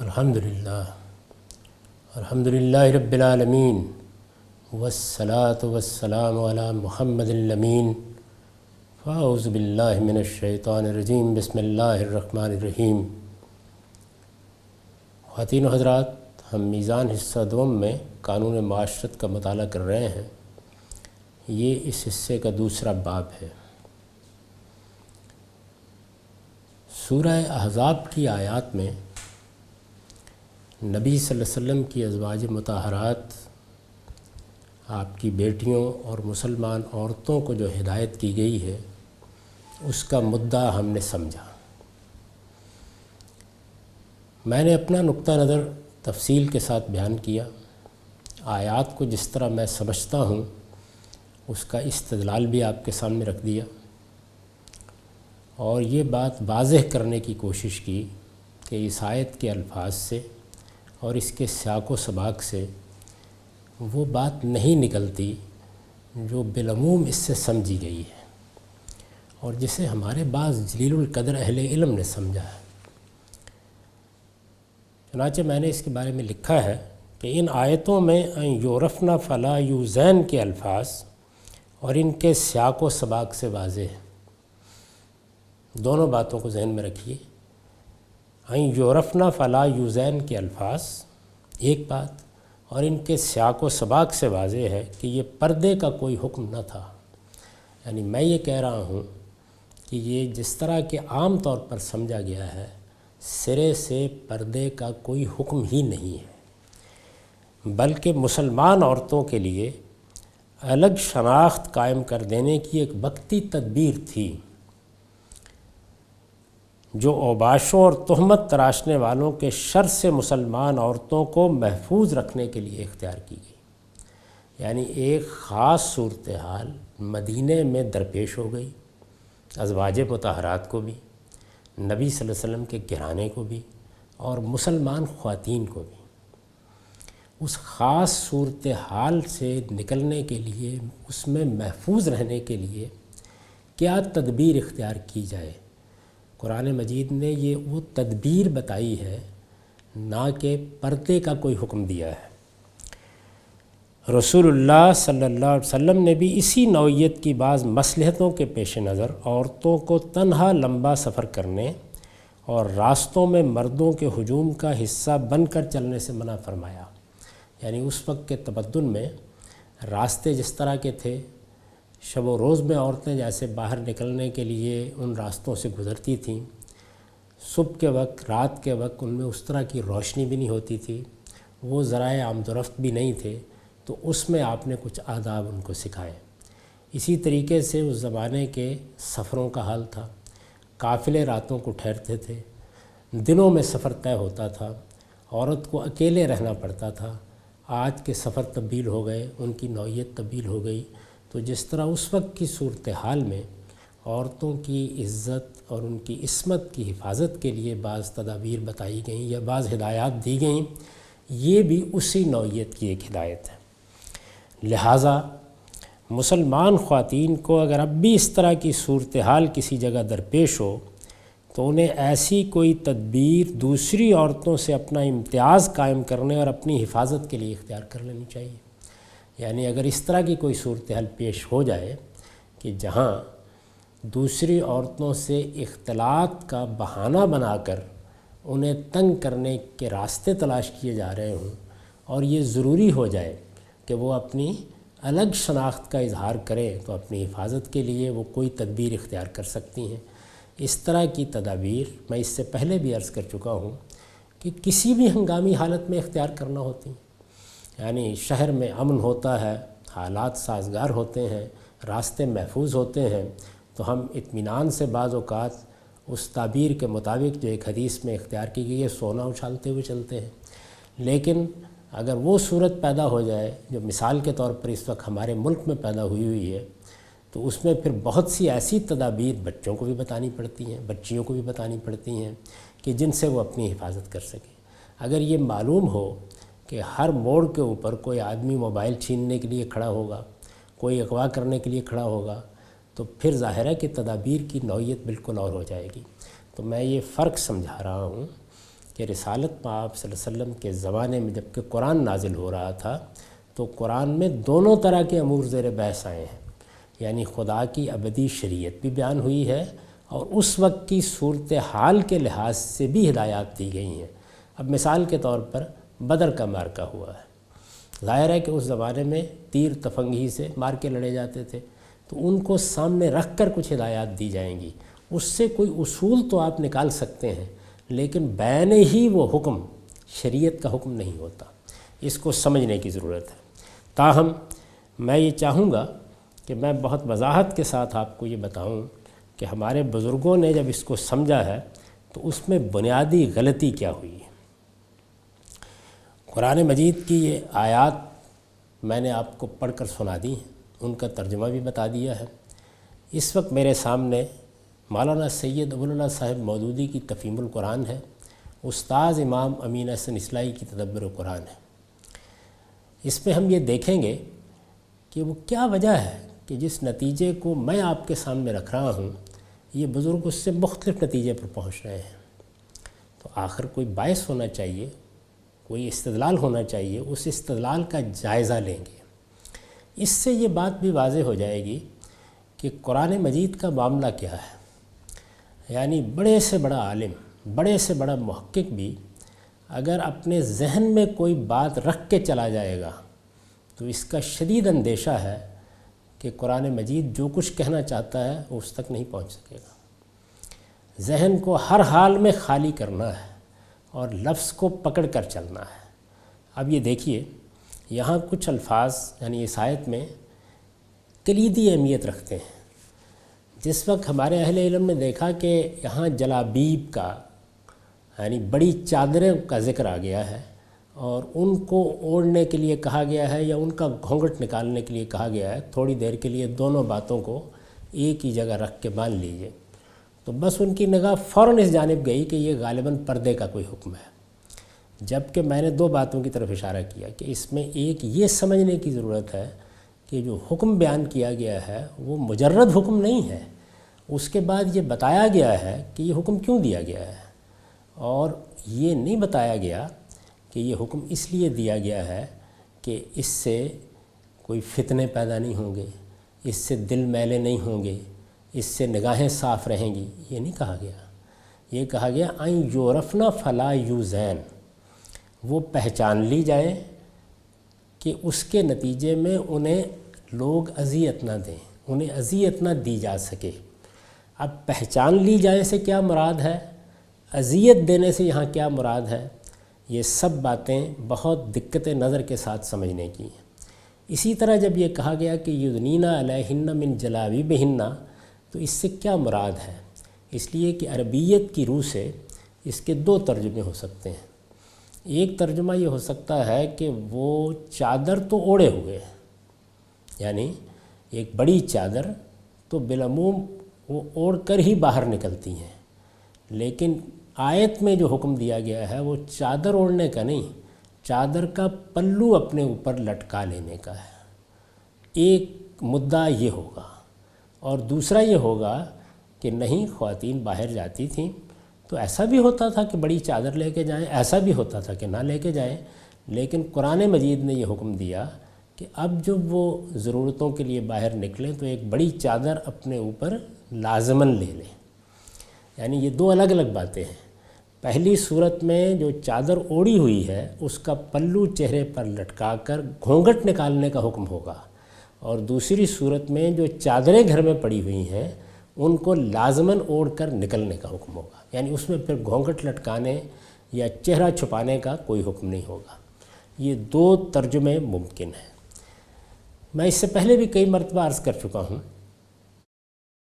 الحمدللہ رب العالمین والصلاة والسلام علی محمد الامین فاعوذ باللہ من الشیطان الرجیم بسم اللہ الرحمن الرحیم۔ خواتین و حضرات، ہم میزان حصہ دوم میں قانون معاشرت کا مطالعہ کر رہے ہیں۔ یہ اس حصے کا دوسرا باب ہے۔ سورہ احزاب کی آیات میں نبی صلی اللہ علیہ وسلم کی ازواج مطہرات، آپ کی بیٹیوں اور مسلمان عورتوں کو جو ہدایت کی گئی ہے، اس کا مدعا ہم نے سمجھا۔ میں نے اپنا نقطہ نظر تفصیل کے ساتھ بیان کیا، آیات کو جس طرح میں سمجھتا ہوں اس کا استدلال بھی آپ کے سامنے رکھ دیا، اور یہ بات واضح کرنے کی کوشش کی کہ اس آیت کے الفاظ سے اور اس کے سیاق و سباق سے وہ بات نہیں نکلتی جو بالعموم اس سے سمجھی گئی ہے، اور جسے ہمارے بعض جلیل القدر اہل علم نے سمجھا ہے۔ چنانچہ میں نے اس کے بارے میں لکھا ہے کہ ان آیتوں میں ان یعرفن فلا یوزین کے الفاظ اور ان کے سیاق و سباق سے واضح ہے۔ دونوں باتوں کو ذہن میں رکھیے۔ ان یعرفن فلا یوزین کے الفاظ ایک بات، اور ان کے سیاق و سباق سے واضح ہے کہ یہ پردے کا کوئی حکم نہ تھا۔ یعنی میں یہ کہہ رہا ہوں کہ یہ جس طرح کہ عام طور پر سمجھا گیا ہے، سرے سے پردے کا کوئی حکم ہی نہیں ہے، بلکہ مسلمان عورتوں کے لیے الگ شناخت قائم کر دینے کی ایک وقتی تدبیر تھی، جو اوباشوں اور تہمت تراشنے والوں کے شر سے مسلمان عورتوں کو محفوظ رکھنے کے لیے اختیار کی گئی۔ یعنی ایک خاص صورتحال مدینہ میں درپیش ہو گئی، ازواج مطہرات کو بھی، نبی صلی اللہ علیہ وسلم کے گھرانے کو بھی، اور مسلمان خواتین کو بھی۔ اس خاص صورتحال سے نکلنے کے لیے، اس میں محفوظ رہنے کے لیے کیا تدبیر اختیار کی جائے، قرآن مجید نے یہ وہ تدبیر بتائی ہے، نہ کہ پردے کا کوئی حکم دیا ہے۔ رسول اللہ صلی اللہ علیہ وسلم نے بھی اسی نوعیت کی بعض مصلحتوں کے پیش نظر عورتوں کو تنہا لمبا سفر کرنے اور راستوں میں مردوں کے ہجوم کا حصہ بن کر چلنے سے منع فرمایا۔ یعنی اس وقت کے تمدن میں راستے جس طرح کے تھے، شب و روز میں عورتیں جیسے باہر نکلنے کے لیے ان راستوں سے گزرتی تھیں، صبح کے وقت، رات کے وقت ان میں اس طرح کی روشنی بھی نہیں ہوتی تھی، وہ ذرائع آمد و رفت بھی نہیں تھے، تو اس میں آپ نے کچھ آداب ان کو سکھائے۔ اسی طریقے سے اس زمانے کے سفروں کا حال تھا، قافلے راتوں کو ٹھہرتے تھے، دنوں میں سفر طے ہوتا تھا، عورت کو اکیلے رہنا پڑتا تھا۔ آج کے سفر تبدیل ہو گئے، ان کی نوعیت تبدیل ہو گئی، تو جس طرح اس وقت کی صورتحال میں عورتوں کی عزت اور ان کی عصمت کی حفاظت کے لیے بعض تدابیر بتائی گئیں یا بعض ہدایات دی گئیں، یہ بھی اسی نوعیت کی ایک ہدایت ہے۔ لہٰذا مسلمان خواتین کو اگر اب بھی اس طرح کی صورتحال کسی جگہ درپیش ہو، تو انہیں ایسی کوئی تدبیر دوسری عورتوں سے اپنا امتیاز قائم کرنے اور اپنی حفاظت کے لیے اختیار کر لینی چاہیے۔ یعنی اگر اس طرح کی کوئی صورتحال پیش ہو جائے کہ جہاں دوسری عورتوں سے اختلاط کا بہانہ بنا کر انہیں تنگ کرنے کے راستے تلاش کیے جا رہے ہوں، اور یہ ضروری ہو جائے کہ وہ اپنی الگ شناخت کا اظہار کریں، تو اپنی حفاظت کے لیے وہ کوئی تدبیر اختیار کر سکتی ہیں۔ اس طرح کی تدابیر میں اس سے پہلے بھی عرض کر چکا ہوں کہ کسی بھی ہنگامی حالت میں اختیار کرنا ہوتی ہیں۔ یعنی شہر میں امن ہوتا ہے، حالات سازگار ہوتے ہیں، راستے محفوظ ہوتے ہیں، تو ہم اطمینان سے بعض اوقات اس تعبیر کے مطابق جو ایک حدیث میں اختیار کی گئی ہے، سونا اچھالتے ہوئے چلتے ہیں۔ لیکن اگر وہ صورت پیدا ہو جائے جو مثال کے طور پر اس وقت ہمارے ملک میں پیدا ہوئی ہے، تو اس میں پھر بہت سی ایسی تدابیر بچوں کو بھی بتانی پڑتی ہیں، بچیوں کو بھی بتانی پڑتی ہیں کہ جن سے وہ اپنی حفاظت کر سکیں۔ اگر یہ معلوم ہو کہ ہر موڑ کے اوپر کوئی آدمی موبائل چھیننے کے لیے کھڑا ہوگا، کوئی اغوا کرنے کے لیے کھڑا ہوگا، تو پھر ظاہر ہے کہ تدابیر کی نوعیت بالکل اور ہو جائے گی۔ تو میں یہ فرق سمجھا رہا ہوں کہ رسالت آپ صلی اللہ علیہ وسلم کے زمانے میں جب کہ قرآن نازل ہو رہا تھا تو قرآن میں دونوں طرح کے امور زیر بحث آئے ہیں، یعنی خدا کی ابدی شریعت بھی بیان ہوئی ہے اور اس وقت کی صورتحال کے لحاظ سے بھی ہدایات دی گئی ہیں۔ اب مثال کے طور پر بدر کا معرکہ ہوا ہے، ظاہر ہے کہ اس زمانے میں تیر تفنگی سے مار کے لڑے جاتے تھے، تو ان کو سامنے رکھ کر کچھ ہدایات دی جائیں گی، اس سے کوئی اصول تو آپ نکال سکتے ہیں، لیکن بین ہی وہ حکم شریعت کا حکم نہیں ہوتا، اس کو سمجھنے کی ضرورت ہے۔ تاہم میں یہ چاہوں گا کہ میں بہت وضاحت کے ساتھ آپ کو یہ بتاؤں کہ ہمارے بزرگوں نے جب اس کو سمجھا ہے تو اس میں بنیادی غلطی کیا ہوئی ہے۔ قرآن مجید کی یہ آیات میں نے آپ کو پڑھ کر سنا دی ہیں، ان کا ترجمہ بھی بتا دیا ہے۔ اس وقت میرے سامنے مولانا سید ابوالعلا صاحب مودودی کی تفہیم القرآن ہے، استاذ امام امین احسن اصلاحی کی تدبر قرآن ہے۔ اس میں ہم یہ دیکھیں گے کہ وہ کیا وجہ ہے کہ جس نتیجے کو میں آپ کے سامنے رکھ رہا ہوں یہ بزرگ اس سے مختلف نتیجے پر پہنچ رہے ہیں۔ تو آخر کوئی باعث ہونا چاہیے، کوئی استدلال ہونا چاہیے، اس استدلال کا جائزہ لیں گے۔ اس سے یہ بات بھی واضح ہو جائے گی کہ قرآن مجید کا معاملہ کیا ہے، یعنی بڑے سے بڑا عالم، بڑے سے بڑا محقق بھی اگر اپنے ذہن میں کوئی بات رکھ کے چلا جائے گا تو اس کا شدید اندیشہ ہے کہ قرآن مجید جو کچھ کہنا چاہتا ہے وہ اس تک نہیں پہنچ سکے گا۔ ذہن کو ہر حال میں خالی کرنا ہے اور لفظ کو پکڑ کر چلنا ہے۔ اب یہ دیکھیے یہاں کچھ الفاظ یعنی اس آیت میں کلیدی اہمیت رکھتے ہیں۔ جس وقت ہمارے اہل علم نے دیکھا کہ یہاں جلابیب کا یعنی بڑی چادریں کا ذکر آ گیا ہے اور ان کو اوڑھنے کے لیے کہا گیا ہے یا ان کا گھونگھٹ نکالنے کے لیے کہا گیا ہے، تھوڑی دیر کے لیے دونوں باتوں کو ایک ہی جگہ رکھ کے باندھ لیجئے، تو بس ان کی نگاہ فوراً اس جانب گئی کہ یہ غالباً پردے کا کوئی حکم ہے، جبکہ میں نے دو باتوں کی طرف اشارہ کیا کہ اس میں ایک یہ سمجھنے کی ضرورت ہے کہ جو حکم بیان کیا گیا ہے وہ مجرد حکم نہیں ہے، اس کے بعد یہ بتایا گیا ہے کہ یہ حکم کیوں دیا گیا ہے، اور یہ نہیں بتایا گیا کہ یہ حکم اس لیے دیا گیا ہے کہ اس سے کوئی فتنے پیدا نہیں ہوں گے، اس سے دل میلے نہیں ہوں گے، اس سے نگاہیں صاف رہیں گی، یہ نہیں کہا گیا۔ یہ کہا گیا این یورفنا فلا یوزین، وہ پہچان لی جائے کہ اس کے نتیجے میں انہیں لوگ اذیت نہ دیں، انہیں اذیت نہ دی جا سکے۔ اب پہچان لی جائے سے کیا مراد ہے، اذیت دینے سے یہاں کیا مراد ہے، یہ سب باتیں بہت دقت نظر کے ساتھ سمجھنے کی ہیں۔ اسی طرح جب یہ کہا گیا کہ یدنینا علیہن من جلابیبہن، تو اس سے کیا مراد ہے، اس لیے کہ عربیت کی روح سے اس کے دو ترجمے ہو سکتے ہیں۔ ایک ترجمہ یہ ہو سکتا ہے کہ وہ چادر تو اوڑھے ہوئے ہیں، یعنی ایک بڑی چادر تو بالعموم وہ اوڑھ کر ہی باہر نکلتی ہیں، لیکن آیت میں جو حکم دیا گیا ہے وہ چادر اوڑھنے کا نہیں، چادر کا پلو اپنے اوپر لٹکا لینے کا ہے۔ ایک مدعا یہ ہوگا، اور دوسرا یہ ہوگا کہ نہیں، خواتین باہر جاتی تھیں تو ایسا بھی ہوتا تھا کہ بڑی چادر لے کے جائیں، ایسا بھی ہوتا تھا کہ نہ لے کے جائیں، لیکن قرآن مجید نے یہ حکم دیا کہ اب جب وہ ضرورتوں کے لیے باہر نکلیں تو ایک بڑی چادر اپنے اوپر لازماً لے لیں۔ یعنی یہ دو الگ الگ باتیں ہیں۔ پہلی صورت میں جو چادر اوڑھی ہوئی ہے اس کا پلو چہرے پر لٹکا کر گھونگھٹ نکالنے کا حکم ہوگا، اور دوسری صورت میں جو چادریں گھر میں پڑی ہوئی ہیں ان کو لازماً اوڑھ کر نکلنے کا حکم ہوگا، یعنی اس میں پھر گھونگھٹ لٹکانے یا چہرہ چھپانے کا کوئی حکم نہیں ہوگا۔ یہ دو ترجمے ممکن ہیں۔ میں اس سے پہلے بھی کئی مرتبہ عرض کر چکا ہوں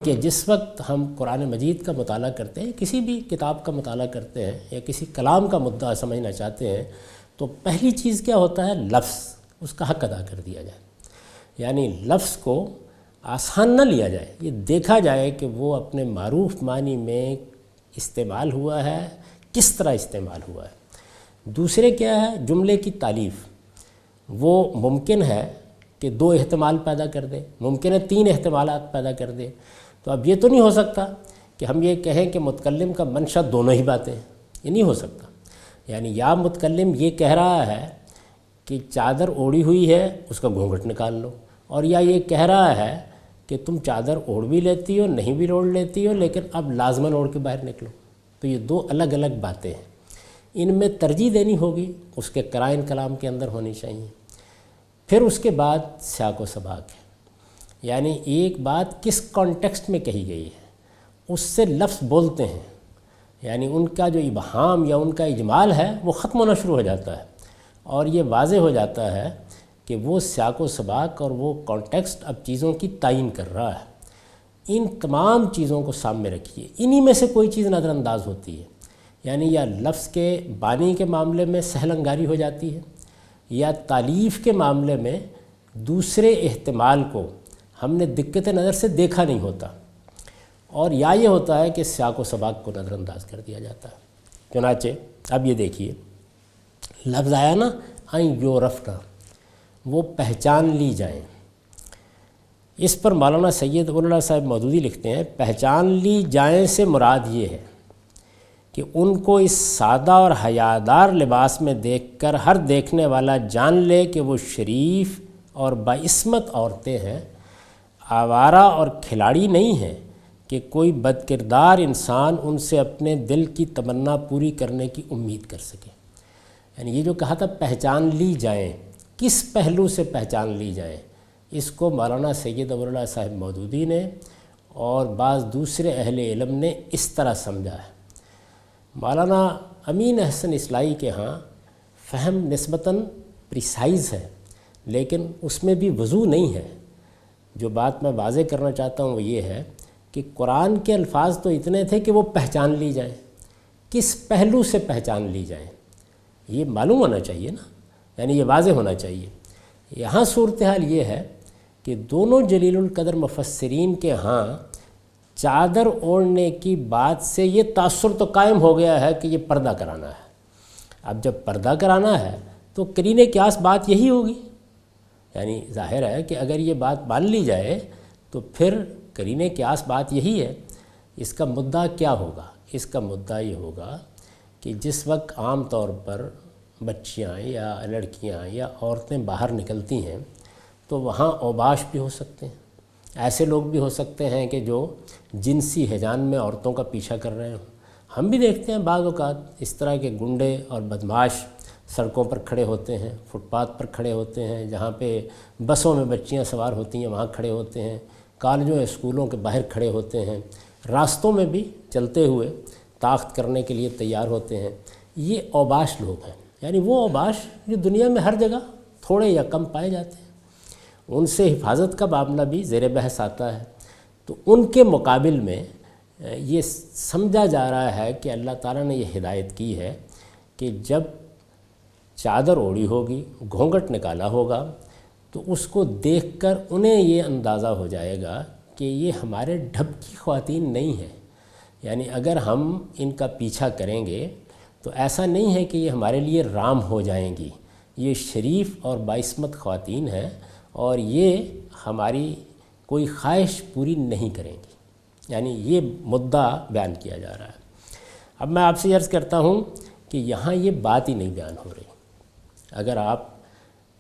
کہ جس وقت ہم قرآن مجید کا مطالعہ کرتے ہیں، کسی بھی کتاب کا مطالعہ کرتے ہیں یا کسی کلام کا مدعا سمجھنا چاہتے ہیں، تو پہلی چیز کیا ہوتا ہے، لفظ، اس کا حق ادا کر دیا جائے، یعنی لفظ کو آسان نہ لیا جائے، یہ دیکھا جائے کہ وہ اپنے معروف معنی میں استعمال ہوا ہے، کس طرح استعمال ہوا ہے۔ دوسرے کیا ہے، جملے کی تعلیف، وہ ممکن ہے کہ دو احتمال پیدا کر دے، ممکن ہے تین احتمالات پیدا کر دے، تو اب یہ تو نہیں ہو سکتا کہ ہم یہ کہیں کہ متکلم کا منشا دونوں ہی باتیں ہیں، یہ نہیں ہو سکتا۔ یعنی یا متکلم یہ کہہ رہا ہے کہ چادر اوڑھی ہوئی ہے اس کا گھونگھٹ نکال لو، اور یا یہ کہہ رہا ہے کہ تم چادر اوڑھ بھی لیتی ہو نہیں بھی اوڑھ لیتی ہو لیکن اب لازماً اوڑھ کے باہر نکلو۔ تو یہ دو الگ الگ باتیں ہیں، ان میں ترجیح دینی ہوگی، اس کے قرائن کلام کے اندر ہونی چاہیے۔ پھر اس کے بعد سیاق و سباق ہے، یعنی ایک بات کس کانٹیکسٹ میں کہی گئی ہے اس سے لفظ بولتے ہیں، یعنی ان کا جو ابہام یا ان کا اجمال ہے وہ ختم ہونا شروع ہو جاتا ہے، اور یہ واضح ہو جاتا ہے کہ وہ سیاق و سباق اور وہ کانٹیکسٹ اب چیزوں کی تعین کر رہا ہے۔ ان تمام چیزوں کو سامنے رکھیے، انہی میں سے کوئی چیز نظر انداز ہوتی ہے، یعنی یا لفظ کے بانی کے معاملے میں سہل انگاری ہو جاتی ہے، یا تالیف کے معاملے میں دوسرے احتمال کو ہم نے دقت نظر سے دیکھا نہیں ہوتا، اور یا یہ ہوتا ہے کہ سیاق و سباق کو نظر انداز کر دیا جاتا ہے۔ چنانچہ اب یہ دیکھیے لفظ آیا نا این یورفنا، وہ پہچان لی جائیں۔ اس پر مولانا سید اللہ صاحب مودودی لکھتے ہیں پہچان لی جائیں سے مراد یہ ہے کہ ان کو اس سادہ اور حیادار لباس میں دیکھ کر ہر دیکھنے والا جان لے کہ وہ شریف اور باعصمت عورتیں ہیں، آوارہ اور کھلاڑی نہیں ہیں کہ کوئی بد کردار انسان ان سے اپنے دل کی تمنا پوری کرنے کی امید کر سکے۔ یعنی یہ جو کہا تھا پہچان لی جائیں، کس پہلو سے پہچان لی جائیں، اس کو مولانا سید اللہ صاحب مودودی نے اور بعض دوسرے اہل علم نے اس طرح سمجھا ہے۔ مولانا امین احسن اصلاحی کے ہاں فہم نسبتاً پریسائز ہے، لیکن اس میں بھی وضو نہیں ہے۔ جو بات میں واضح کرنا چاہتا ہوں وہ یہ ہے کہ قرآن کے الفاظ تو اتنے تھے کہ وہ پہچان لی جائیں، کس پہلو سے پہچان لی جائیں یہ معلوم ہونا چاہیے نا، یعنی یہ واضح ہونا چاہیے۔ یہاں صورتحال یہ ہے کہ دونوں جلیل القدر مفسرین کے ہاں چادر اوڑھنے کی بات سے یہ تاثر تو قائم ہو گیا ہے کہ یہ پردہ کرانا ہے۔ اب جب پردہ کرانا ہے تو قرینِ قیاس بات یہی ہوگی، یعنی ظاہر ہے کہ اگر یہ بات مان لی جائے تو پھر قرینِ قیاس بات یہی ہے۔ اس کا مدعا کیا ہوگا؟ اس کا مدعا یہ ہوگا کہ جس وقت عام طور پر بچیاں یا لڑکیاں یا عورتیں باہر نکلتی ہیں تو وہاں اوباش بھی ہو سکتے ہیں، ایسے لوگ بھی ہو سکتے ہیں کہ جو جنسی ہیجان میں عورتوں کا پیچھا کر رہے ہوں۔ ہم بھی دیکھتے ہیں بعض اوقات اس طرح کے گنڈے اور بدمعاش سڑکوں پر کھڑے ہوتے ہیں، فٹ پاتھ پر کھڑے ہوتے ہیں، جہاں پہ بسوں میں بچیاں سوار ہوتی ہیں وہاں کھڑے ہوتے ہیں، کالجوں اسکولوں کے باہر کھڑے ہوتے ہیں، راستوں میں بھی چلتے ہوئے طاقت کرنے کے لیے تیار ہوتے ہیں۔ یہ اوباش لوگ ہیں، یعنی وہ اوباش جو دنیا میں ہر جگہ تھوڑے یا کم پائے جاتے ہیں، ان سے حفاظت کا معاملہ بھی زیر بحث آتا ہے۔ تو ان کے مقابل میں یہ سمجھا جا رہا ہے کہ اللہ تعالیٰ نے یہ ہدایت کی ہے کہ جب چادر اوڑھی ہوگی، گھونگھٹ نکالا ہوگا، تو اس کو دیکھ کر انہیں یہ اندازہ ہو جائے گا کہ یہ ہمارے ڈھب کی خواتین نہیں ہیں، یعنی اگر ہم ان کا پیچھا کریں گے تو ایسا نہیں ہے کہ یہ ہمارے لیے رام ہو جائیں گی، یہ شریف اور باعصمت خواتین ہیں اور یہ ہماری کوئی خواہش پوری نہیں کریں گی، یعنی یہ مدعا بیان کیا جا رہا ہے۔ اب میں آپ سے عرض کرتا ہوں کہ یہاں یہ بات ہی نہیں بیان ہو رہی۔ اگر آپ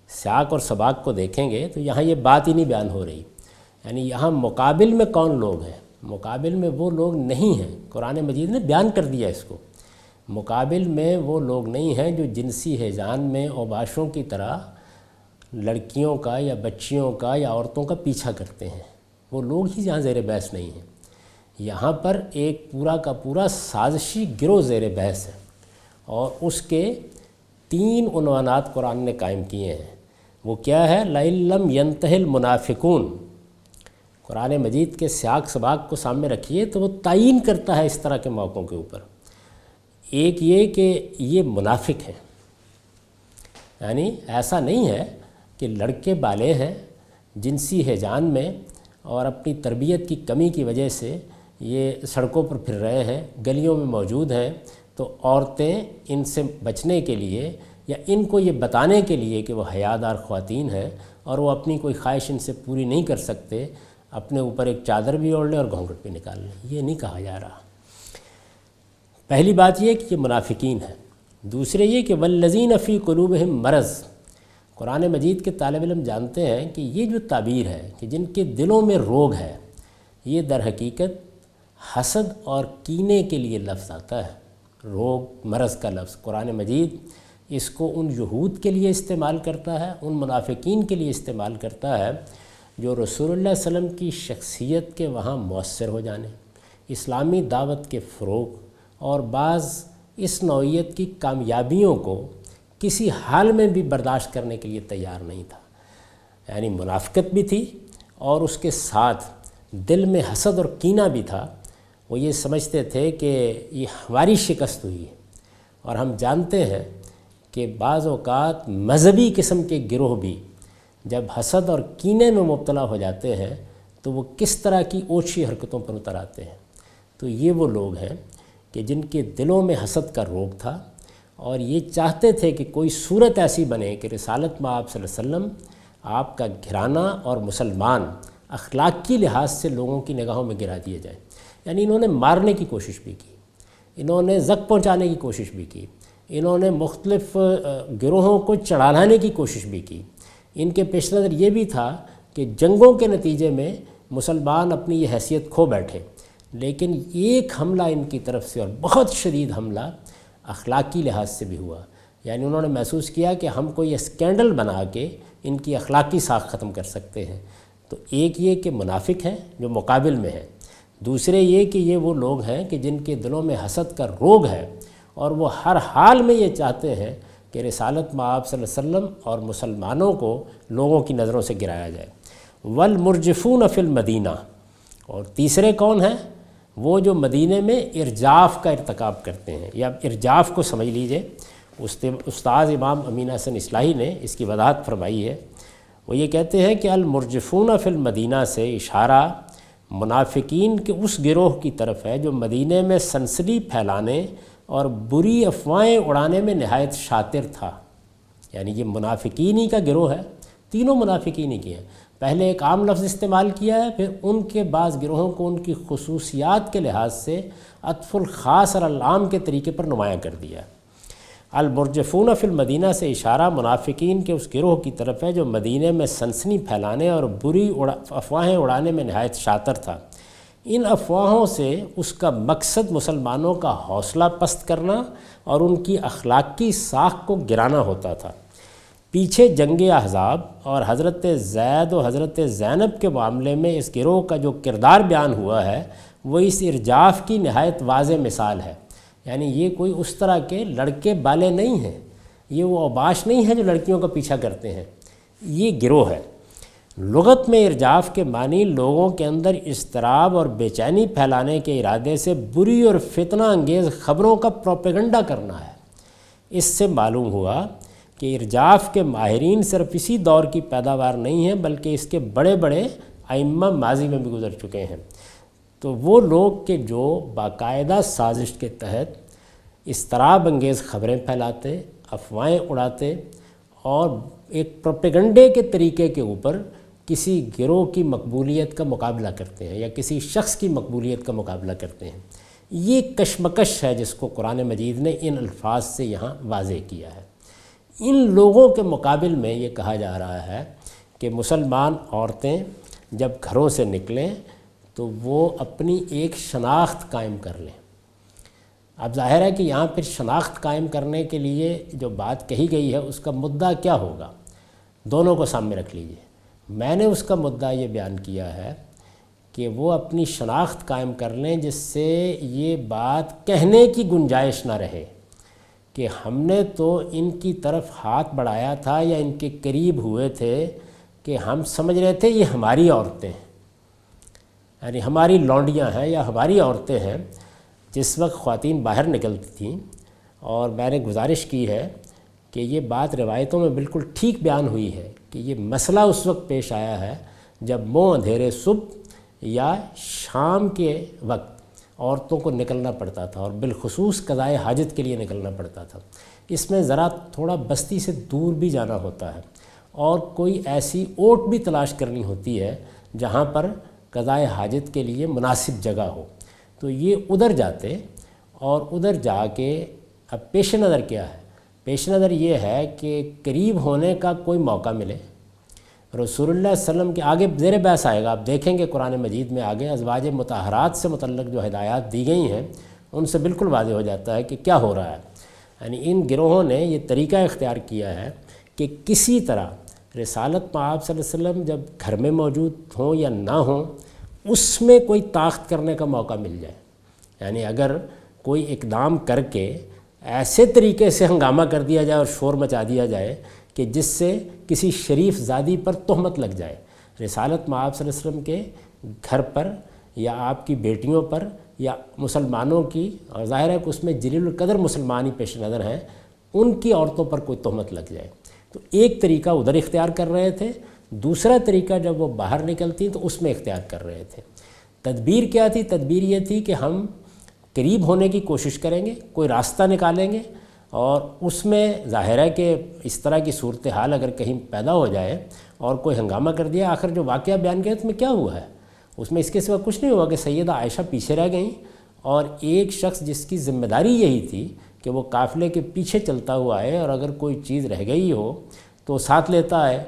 سیاق اور سباق کو دیکھیں گے تو یہاں یہ بات ہی نہیں بیان ہو رہی، یعنی یہاں مقابل میں کون لوگ ہیں؟ مقابل میں وہ لوگ نہیں ہیں، قرآن مجید نے بیان کر دیا اس کو۔ مقابل میں وہ لوگ نہیں ہیں جو جنسی ہیجان میں اوباشوں کی طرح لڑکیوں کا یا بچیوں کا یا عورتوں کا پیچھا کرتے ہیں، وہ لوگ ہی جہاں زیر بحث نہیں ہیں۔ یہاں پر ایک پورا کا پورا سازشی گروہ زیر بحث ہے، اور اس کے 3 عنوانات قرآن نے قائم کیے ہیں۔ وہ کیا ہے؟ لَئِن لَّمْ يَنْتَهِ الْمُنَافِقُونَ۔ قرآن مجید کے سیاق سباق کو سامنے رکھیے تو وہ تعین کرتا ہے اس طرح کے موقعوں کے اوپر۔ ایک یہ کہ یہ منافق ہیں، یعنی ایسا نہیں ہے کہ لڑکے بالے ہیں جنسی ہیجان میں اور اپنی تربیت کی کمی کی وجہ سے یہ سڑکوں پر پھر رہے ہیں، گلیوں میں موجود ہیں، تو عورتیں ان سے بچنے کے لیے یا ان کو یہ بتانے کے لیے کہ وہ حیادار خواتین ہیں اور وہ اپنی کوئی خواہش ان سے پوری نہیں کر سکتے، اپنے اوپر ایک چادر بھی اوڑھ لیں اور گھونگھٹ بھی نکال لیں، یہ نہیں کہا جا رہا۔ پہلی بات یہ کہ یہ منافقین ہیں۔ دوسرے یہ کہ والذین فی قلوبہم مرض، قرآن مجید کے طالب علم جانتے ہیں کہ یہ جو تعبیر ہے کہ جن کے دلوں میں روگ ہے، یہ در حقیقت حسد اور کینے کے لیے لفظ آتا ہے۔ روگ، مرض کا لفظ قرآن مجید اس کو ان یہود کے لیے استعمال کرتا ہے، ان منافقین کے لیے استعمال کرتا ہے جو رسول اللہ صلی اللہ علیہ وسلم کی شخصیت کے وہاں مؤثر ہو جانے، اسلامی دعوت کے فروغ اور بعض اس نوعیت کی کامیابیوں کو کسی حال میں بھی برداشت کرنے کے لیے تیار نہیں تھا۔ یعنی منافقت بھی تھی اور اس کے ساتھ دل میں حسد اور کینہ بھی تھا۔ وہ یہ سمجھتے تھے کہ یہ ہماری شکست ہوئی ہے، اور ہم جانتے ہیں کہ بعض اوقات مذہبی قسم کے گروہ بھی جب حسد اور کینے میں مبتلا ہو جاتے ہیں تو وہ کس طرح کی اوچھی حرکتوں پر اتر آتے ہیں۔ تو یہ وہ لوگ ہیں کہ جن کے دلوں میں حسد کا روگ تھا، اور یہ چاہتے تھے کہ کوئی صورت ایسی بنے کہ رسالت مآب صلی اللہ علیہ وسلم، آپ کا گھرانہ اور مسلمان اخلاقی لحاظ سے لوگوں کی نگاہوں میں گرا دیا جائے۔ یعنی انہوں نے مارنے کی کوشش بھی کی، انہوں نے زخم پہنچانے کی کوشش بھی کی، انہوں نے مختلف گروہوں کو چڑھانے کی کوشش بھی کی۔ ان کے پیش نظر یہ بھی تھا کہ جنگوں کے نتیجے میں مسلمان اپنی یہ حیثیت کھو بیٹھے، لیکن ایک حملہ ان کی طرف سے، اور بہت شدید حملہ اخلاقی لحاظ سے بھی ہوا۔ یعنی انہوں نے محسوس کیا کہ ہم کوئی اسکینڈل بنا کے ان کی اخلاقی ساکھ ختم کر سکتے ہیں۔ تو ایک یہ کہ منافق ہیں جو مقابل میں ہیں، دوسرے یہ کہ یہ وہ لوگ ہیں کہ جن کے دلوں میں حسد کا روگ ہے، اور وہ ہر حال میں یہ چاہتے ہیں کہ رسالت مآب صلی اللہ علیہ وسلم اور مسلمانوں کو لوگوں کی نظروں سے گرایا جائے۔ والمرجفون فی المدینہ، اور تیسرے کون ہیں؟ وہ جو مدینے میں ارجاف کا ارتکاب کرتے ہیں، یا ارجاف کو سمجھ لیجئے۔ استاد امام امین حسن اصلاحی نے اس کی وضاحت فرمائی ہے۔ وہ یہ کہتے ہیں کہ المرجفون فی المدینہ سے اشارہ منافقین کے اس گروہ کی طرف ہے جو مدینے میں سنسنی پھیلانے اور بری افواہیں اڑانے میں نہایت شاطر تھا۔ یعنی یہ منافقین ہی کا گروہ ہے، تینوں منافقین ہی کے ہیں۔ پہلے ایک عام لفظ استعمال کیا ہے، پھر ان کے بعض گروہوں کو ان کی خصوصیات کے لحاظ سے عطف الخاص اور العام کے طریقے پر نمایاں کر دیا ہے۔ المرجفون فی المدینہ سے اشارہ منافقین کے اس گروہ کی طرف ہے جو مدینے میں سنسنی پھیلانے اور بری افواہیں اڑانے میں نہایت شاطر تھا۔ ان افواہوں سے اس کا مقصد مسلمانوں کا حوصلہ پست کرنا اور ان کی اخلاقی ساکھ کو گرانا ہوتا تھا۔ پیچھے جنگ احزاب اور حضرت زید و حضرت زینب کے معاملے میں اس گروہ کا جو کردار بیان ہوا ہے وہ اس ارجاف کی نہایت واضح مثال ہے۔ یعنی یہ کوئی اس طرح کے لڑکے بالے نہیں ہیں، یہ وہ اوباش نہیں ہیں جو لڑکیوں کا پیچھا کرتے ہیں، یہ گروہ ہے۔ لغت میں ارجاف کے معنی لوگوں کے اندر اضطراب اور بے چینی پھیلانے کے ارادے سے بری اور فتنہ انگیز خبروں کا پروپیگنڈا کرنا ہے۔ اس سے معلوم ہوا کہ ارجاف کے ماہرین صرف اسی دور کی پیداوار نہیں ہیں بلکہ اس کے بڑے بڑے ائمہ ماضی میں بھی گزر چکے ہیں۔ تو وہ لوگ کہ جو باقاعدہ سازش کے تحت اضطراب انگیز خبریں پھیلاتے، افواہیں اڑاتے اور ایک پروپیگنڈے کے طریقے کے اوپر کسی گروہ کی مقبولیت کا مقابلہ کرتے ہیں یا کسی شخص کی مقبولیت کا مقابلہ کرتے ہیں، یہ کشمکش ہے جس کو قرآن مجید نے ان الفاظ سے یہاں واضح کیا ہے۔ ان لوگوں کے مقابل میں یہ کہا جا رہا ہے کہ مسلمان عورتیں جب گھروں سے نکلیں تو وہ اپنی ایک شناخت قائم کر لیں۔ اب ظاہر ہے کہ یہاں پھر شناخت قائم کرنے کے لیے جو بات کہی گئی ہے اس کا مدعا کیا ہوگا، دونوں کو سامنے رکھ لیجئے۔ میں نے اس کا مدعا یہ بیان کیا ہے کہ وہ اپنی شناخت قائم کر لیں جس سے یہ بات کہنے کی گنجائش نہ رہے کہ ہم نے تو ان کی طرف ہاتھ بڑھایا تھا یا ان کے قریب ہوئے تھے کہ ہم سمجھ رہے تھے یہ ہماری عورتیں ہیں، یعنی ہماری لونڈیاں ہیں یا ہماری عورتیں ہیں۔ جس وقت خواتین باہر نکلتی تھیں، اور میں نے گزارش کی ہے کہ یہ بات روایتوں میں بالکل ٹھیک بیان ہوئی ہے کہ یہ مسئلہ اس وقت پیش آیا ہے جب اندھیرے صبح یا شام کے وقت عورتوں کو نکلنا پڑتا تھا، اور بالخصوص قضائے حاجت کے لیے نکلنا پڑتا تھا۔ اس میں ذرا تھوڑا بستی سے دور بھی جانا ہوتا ہے اور کوئی ایسی اوٹ بھی تلاش کرنی ہوتی ہے جہاں پر قضائے حاجت کے لیے مناسب جگہ ہو۔ تو یہ ادھر جاتے اور ادھر جا کے اب پیش نظر کیا ہے؟ پیش نظر یہ ہے کہ قریب ہونے کا کوئی موقع ملے. رسول اللہ صلی اللہ علیہ وسلم کے آگے زیر بحث آئے گا، آپ دیکھیں گے قرآن مجید میں آگے ازواج مطہرات سے متعلق جو ہدایات دی گئی ہیں ان سے بالکل واضح ہو جاتا ہے کہ کیا ہو رہا ہے. یعنی ان گروہوں نے یہ طریقہ اختیار کیا ہے کہ کسی طرح رسالت آپ صلی اللہ علیہ وسلم جب گھر میں موجود ہوں یا نہ ہوں اس میں کوئی طاقت کرنے کا موقع مل جائے. یعنی اگر کوئی اقدام کر کے ایسے طریقے سے ہنگامہ کر دیا جائے اور شور مچا دیا جائے کہ جس سے کسی شریف زادی پر تہمت لگ جائے، رسالت آپ صلی اللہ علیہ وسلم کے گھر پر یا آپ کی بیٹیوں پر یا مسلمانوں کی، اور ظاہر ہے کہ اس میں جلیل القدر مسلمان ہی پیش نظر ہیں، ان کی عورتوں پر کوئی تہمت لگ جائے. تو ایک طریقہ ادھر اختیار کر رہے تھے، دوسرا طریقہ جب وہ باہر نکلتی تو اس میں اختیار کر رہے تھے. تدبیر کیا تھی؟ تدبیر یہ تھی کہ ہم قریب ہونے کی کوشش کریں گے، کوئی راستہ نکالیں گے، اور اس میں ظاہر ہے کہ اس طرح کی صورتحال اگر کہیں پیدا ہو جائے اور کوئی ہنگامہ کر دیا. آخر جو واقعہ بیان کیا اس میں کیا ہوا ہے؟ اس میں اس کے سوا کچھ نہیں ہوا کہ سیدہ عائشہ پیچھے رہ گئیں اور ایک شخص جس کی ذمہ داری یہی تھی کہ وہ قافلے کے پیچھے چلتا ہوا ہے اور اگر کوئی چیز رہ گئی ہو تو ساتھ لیتا ہے،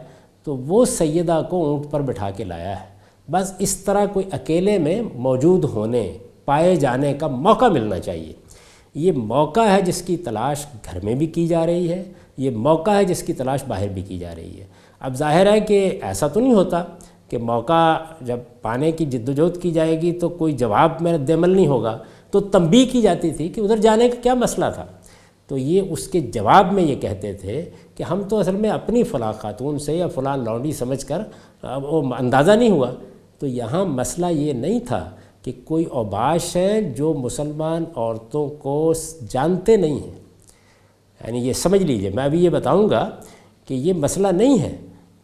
تو وہ سیدہ کو اونٹ پر بٹھا کے لایا ہے. بس اس طرح کوئی اکیلے میں موجود ہونے پائے جانے کا موقع ملنا چاہیے. یہ موقع ہے جس کی تلاش گھر میں بھی کی جا رہی ہے، یہ موقع ہے جس کی تلاش باہر بھی کی جا رہی ہے. اب ظاہر ہے کہ ایسا تو نہیں ہوتا کہ موقع جب پانے کی جدوجہد کی جائے گی تو کوئی جواب میں رد عمل نہیں ہوگا. تو تنبیہ کی جاتی تھی کہ ادھر جانے کا کیا مسئلہ تھا، تو یہ اس کے جواب میں یہ کہتے تھے کہ ہم تو اصل میں اپنی فلاں خاتون سے یا فلاں لونڈی سمجھ کر وہ اندازہ نہیں ہوا. تو یہاں مسئلہ یہ نہیں تھا کہ کوئی اوباش ہیں جو مسلمان عورتوں کو جانتے نہیں ہیں. یعنی یہ سمجھ لیجئے، میں ابھی یہ بتاؤں گا کہ یہ مسئلہ نہیں ہے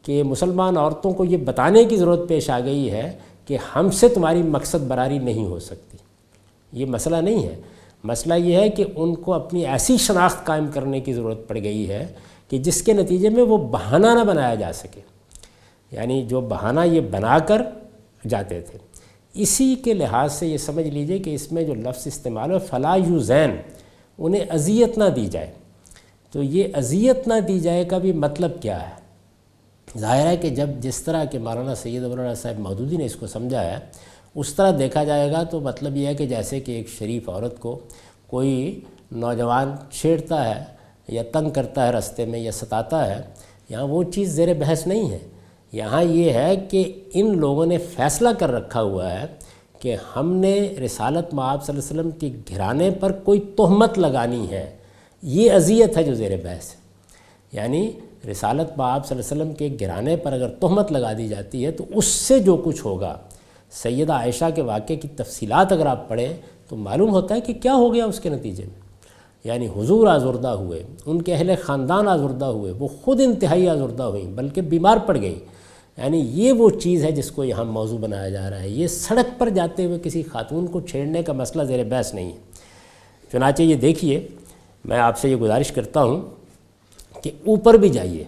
کہ مسلمان عورتوں کو یہ بتانے کی ضرورت پیش آ گئی ہے کہ ہم سے تمہاری مقصد براری نہیں ہو سکتی. یہ مسئلہ نہیں ہے. مسئلہ یہ ہے کہ ان کو اپنی ایسی شناخت قائم کرنے کی ضرورت پڑ گئی ہے کہ جس کے نتیجے میں وہ بہانہ نہ بنایا جا سکے. یعنی جو بہانہ یہ بنا کر جاتے تھے. اسی کے لحاظ سے یہ سمجھ لیجئے کہ اس میں جو لفظ استعمال ہے فلا یوزین، انہیں اذیت نہ دی جائے. تو یہ اذیت نہ دی جائے کا بھی مطلب کیا ہے؟ ظاہر ہے کہ جب جس طرح کہ مولانا سید ابوالعلا صاحب مودودی نے اس کو سمجھا ہے اس طرح دیکھا جائے گا تو مطلب یہ ہے کہ جیسے کہ ایک شریف عورت کو کوئی نوجوان چھیڑتا ہے یا تنگ کرتا ہے راستے میں یا ستاتا ہے، یہاں وہ چیز زیر بحث نہیں ہے. یہاں یہ ہے کہ ان لوگوں نے فیصلہ کر رکھا ہوا ہے کہ ہم نے رسالت مآب صلی اللہ علیہ وسلم کی گھرانے پر کوئی تہمت لگانی ہے. یہ اذیت ہے جو زیر بحث ہے. یعنی رسالت مآب صلی اللہ علیہ وسلم کے گھرانے پر اگر تہمت لگا دی جاتی ہے تو اس سے جو کچھ ہوگا، سیدہ عائشہ کے واقعے کی تفصیلات اگر آپ پڑھیں تو معلوم ہوتا ہے کہ کیا ہو گیا اس کے نتیجے میں. یعنی حضور آزردہ ہوئے، ان کے اہل خاندان آزردہ ہوئے، وہ خود انتہائی آزردہ ہوئیں بلکہ بیمار پڑ گئیں. یعنی یہ وہ چیز ہے جس کو یہاں موضوع بنایا جا رہا ہے. یہ سڑک پر جاتے ہوئے کسی خاتون کو چھیڑنے کا مسئلہ زیر بحث نہیں ہے. چنانچہ یہ دیکھیے، میں آپ سے یہ گزارش کرتا ہوں کہ اوپر بھی جائیے.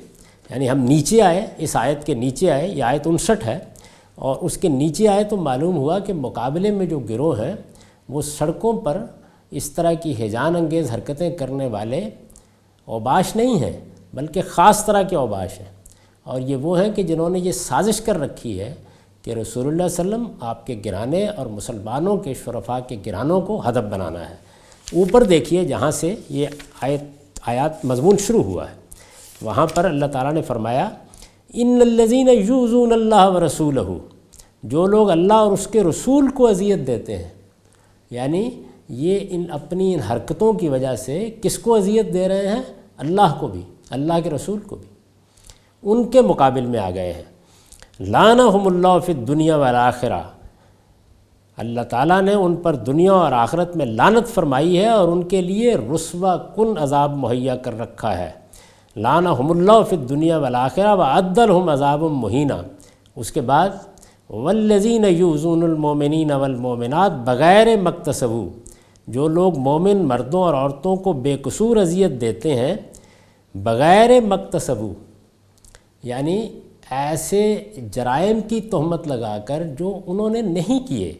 یعنی ہم نیچے آئے، اس آیت کے نیچے آئے، یہ آیت 59 ہے، اور اس کے نیچے آئے تو معلوم ہوا کہ مقابلے میں جو گروہ ہیں وہ سڑکوں پر اس طرح کی ہیجان انگیز حرکتیں کرنے والے اوباش نہیں ہیں بلکہ خاص طرح کے اوباش ہیں. اور یہ وہ ہیں کہ جنہوں نے یہ سازش کر رکھی ہے کہ رسول اللہ صلی اللہ علیہ وسلم آپ کے گرانے اور مسلمانوں کے شرفاء کے گرانوں کو ہدف بنانا ہے. اوپر دیکھیے جہاں سے یہ آیات مضمون شروع ہوا ہے، وہاں پر اللہ تعالیٰ نے فرمایا ان الذین یؤذون اللہ ورسولہ، جو لوگ اللہ اور اس کے رسول کو اذیت دیتے ہیں. یعنی یہ اپنی ان حرکتوں کی وجہ سے کس کو اذیت دے رہے ہیں؟ اللہ کو بھی، اللہ کے رسول کو بھی. ان کے مقابل میں آ گئے ہیں. لعنہم اللہ فی الدنیا والآخرہ، اللہ تعالیٰ نے ان پر دنیا اور آخرت میں لعنت فرمائی ہے اور ان کے لیے رسوا کن عذاب مہیا کر رکھا ہے. لعنہم اللہ فی الدنیا والآخرہ وأعد لہم عذاب مہینہ. اس کے بعد والذین یؤذون المؤمنین والمؤمنات بغیر مکتسبوا، جو لوگ مومن مردوں اور عورتوں کو بے قصور اذیت دیتے ہیں بغیر مکتسبوا، یعنی ایسے جرائم کی تہمت لگا کر جو انہوں نے نہیں کیے.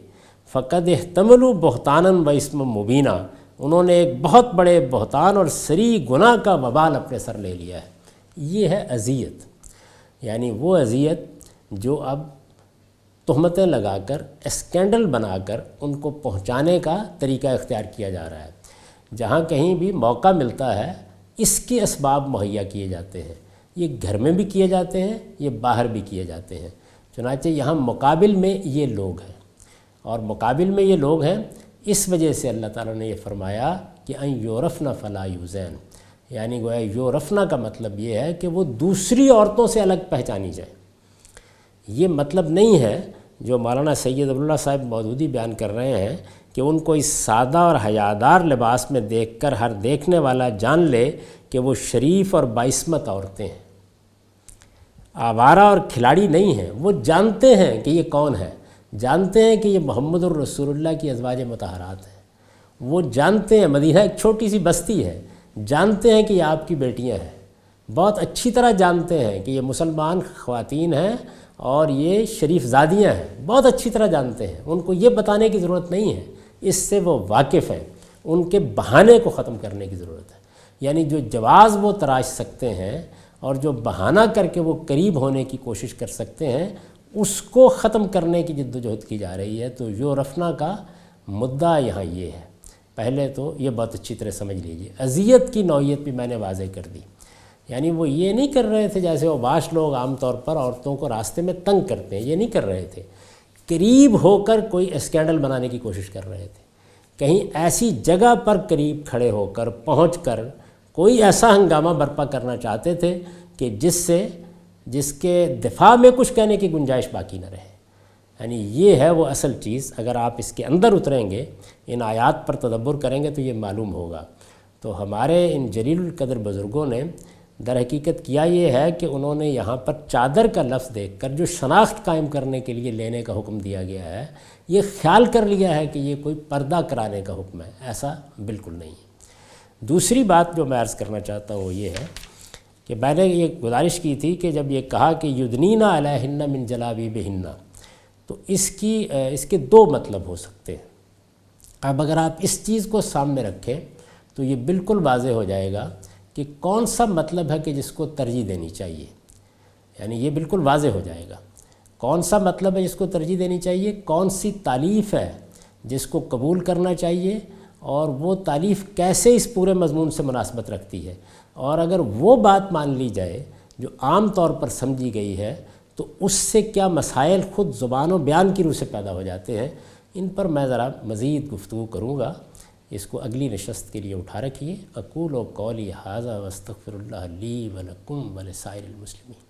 فقد احتملوا بہتانا و اسما مبینہ، انہوں نے ایک بہت بڑے بہتان اور سری گناہ کا وبال اپنے سر لے لیا ہے۔ یہ ہے اذیت، یعنی وہ اذیت جو اب تہمتیں لگا کر، اسکینڈل بنا کر ان کو پہنچانے کا طریقہ اختیار کیا جا رہا ہے۔ جہاں کہیں بھی موقع ملتا ہے اس کے اسباب مہیا کیے جاتے ہیں، یہ گھر میں بھی کیے جاتے ہیں، یہ باہر بھی کیے جاتے ہیں۔ چنانچہ یہاں مقابل میں یہ لوگ ہیں، اور مقابل میں یہ لوگ ہیں، اس وجہ سے اللہ تعالیٰ نے یہ فرمایا کہ ان یورفن فلا یوزین، یعنی گویا یورفنا کا مطلب یہ ہے کہ وہ دوسری عورتوں سے الگ پہچانی جائے۔ یہ مطلب نہیں ہے جو مولانا سید عبداللہ صاحب مودودی بیان کر رہے ہیں کہ ان کو اس سادہ اور حیادار لباس میں دیکھ کر ہر دیکھنے والا جان لے کہ وہ شریف اور باعصمت عورتیں ہیں، آوارہ اور کھلاڑی نہیں ہیں۔ وہ جانتے ہیں کہ یہ کون ہے، جانتے ہیں کہ یہ محمد الرسول اللہ کی ازواج مطہرات ہیں، وہ جانتے ہیں مدینہ ایک چھوٹی سی بستی ہے، جانتے ہیں کہ یہ آپ کی بیٹیاں ہیں، بہت اچھی طرح جانتے ہیں کہ یہ مسلمان خواتین ہیں اور یہ شریف زادیاں ہیں، بہت اچھی طرح جانتے ہیں۔ ان کو یہ بتانے کی ضرورت نہیں ہے، اس سے وہ واقف ہیں۔ ان کے بہانے کو ختم کرنے کی ضرورت ہے، یعنی جو جواز وہ تراش سکتے ہیں اور جو بہانہ کر کے وہ قریب ہونے کی کوشش کر سکتے ہیں، اس کو ختم کرنے کی جد و جہد کی جا رہی ہے۔ تو یورفنا کا مدعا یہاں یہ ہے۔ پہلے تو یہ بہت اچھی طرح سمجھ لیجئے، اذیت کی نوعیت بھی میں نے واضح کر دی، یعنی وہ یہ نہیں کر رہے تھے جیسے اوباش لوگ عام طور پر عورتوں کو راستے میں تنگ کرتے ہیں، یہ نہیں کر رہے تھے، قریب ہو کر کوئی اسکینڈل بنانے کی کوشش کر رہے تھے، کہیں ایسی جگہ پر قریب کھڑے ہو کر پہنچ کر کوئی ایسا ہنگامہ برپا کرنا چاہتے تھے کہ جس کے دفاع میں کچھ کہنے کی گنجائش باقی نہ رہے۔ یعنی یہ ہے وہ اصل چیز۔ اگر آپ اس کے اندر اتریں گے، ان آیات پر تدبر کریں گے تو یہ معلوم ہوگا۔ تو ہمارے ان جلیل القدر بزرگوں نے در حقیقت کیا یہ ہے کہ انہوں نے یہاں پر چادر کا لفظ دیکھ کر جو شناخت قائم کرنے کے لیے لینے کا حکم دیا گیا ہے، یہ خیال کر لیا ہے کہ یہ کوئی پردہ کرانے کا حکم ہے، ایسا بالکل نہیں ہے۔ دوسری بات جو میں عرض کرنا چاہتا ہوں وہ یہ ہے کہ میں نے یہ گزارش کی تھی کہ جب یہ کہا کہ یدنین علیہن من جلابیبہن، تو اس کے دو مطلب ہو سکتے ہیں۔ اب اگر آپ اس چیز کو سامنے رکھیں تو یہ بالکل واضح ہو جائے گا کہ کون سا مطلب ہے کہ جس کو ترجیح دینی چاہیے، یعنی یہ بالکل واضح ہو جائے گا کون سا مطلب ہے جس کو ترجیح دینی چاہیے، کون سی تالیف ہے جس کو قبول کرنا چاہیے، اور وہ تالیف کیسے اس پورے مضمون سے مناسبت رکھتی ہے۔ اور اگر وہ بات مان لی جائے جو عام طور پر سمجھی گئی ہے تو اس سے کیا مسائل خود زبان و بیان کی روح سے پیدا ہو جاتے ہیں۔ ان پر میں ذرا مزید گفتگو کروں گا، اس کو اگلی نشست کے لیے اٹھا رکھیے۔ اقول و قولی ھذا واستغفر اللہ لی ولکم ولسائر المسلمین۔